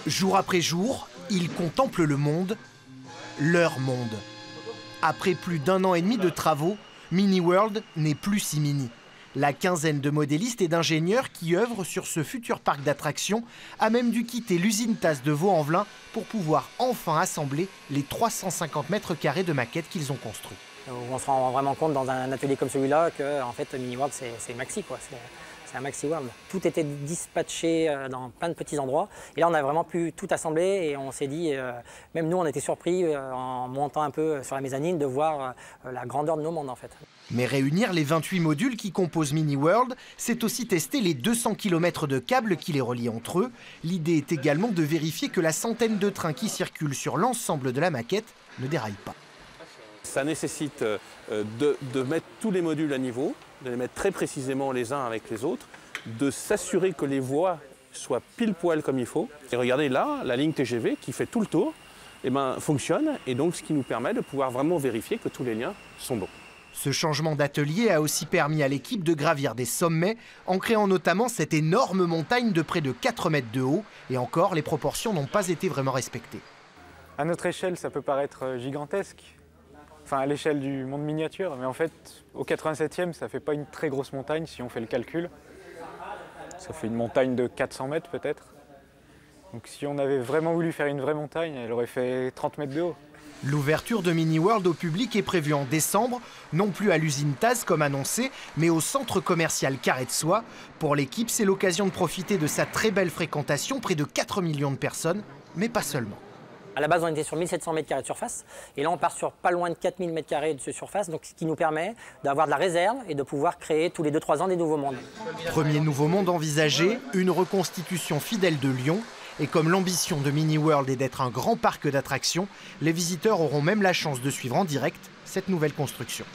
Jour après jour, ils contemplent le monde, leur monde. Après plus d'1 an et demi de travaux, Mini World n'est plus si mini. La quinzaine de modélistes et d'ingénieurs qui œuvrent sur ce futur parc d'attractions a même dû quitter l'usine TAS de Vaux-en-Velin pour pouvoir enfin assembler les 350 mètres carrés de maquettes qu'ils ont construits. On se rend vraiment compte dans un atelier comme celui-là que en fait, Mini World, c'est maxi, quoi. C'est un maxi world. Tout était dispatché dans plein de petits endroits. Et là, on a vraiment pu tout assembler et on s'est dit, même nous, on était surpris en montant un peu sur la mezzanine de voir la grandeur de nos mondes, en fait. Mais réunir les 28 modules qui composent Mini World, c'est aussi tester les 200 km de câbles qui les relient entre eux. L'idée est également de vérifier que la centaine de trains qui circulent sur l'ensemble de la maquette ne déraillent pas. Ça nécessite de mettre tous les modules à niveau, de les mettre très précisément les uns avec les autres, de s'assurer que les voies soient pile poil comme il faut. Et regardez là, la ligne TGV qui fait tout le tour, fonctionne, et donc ce qui nous permet de pouvoir vraiment vérifier que tous les liens sont bons. Ce changement d'atelier a aussi permis à l'équipe de gravir des sommets, en créant notamment cette énorme montagne de près de 4 mètres de haut. Et encore, les proportions n'ont pas été vraiment respectées. À notre échelle, ça peut paraître gigantesque. Enfin, à l'échelle du monde miniature, mais en fait, au 87e, ça ne fait pas une très grosse montagne si on fait le calcul. Ça fait une montagne de 400 mètres peut-être. Donc si on avait vraiment voulu faire une vraie montagne, elle aurait fait 30 mètres de haut. L'ouverture de Mini World au public est prévue en décembre, non plus à l'usine TAS comme annoncé, mais au centre commercial Carré de Soie. Pour l'équipe, c'est l'occasion de profiter de sa très belle fréquentation, près de 4 millions de personnes, mais pas seulement. À la base, on était sur 1700 m² de surface, et là, on part sur pas loin de 4000 m² de surface, donc ce qui nous permet d'avoir de la réserve et de pouvoir créer tous les 2-3 ans des nouveaux mondes. Premier nouveau monde envisagé, une reconstitution fidèle de Lyon. Et comme l'ambition de Mini World est d'être un grand parc d'attractions, les visiteurs auront même la chance de suivre en direct cette nouvelle construction.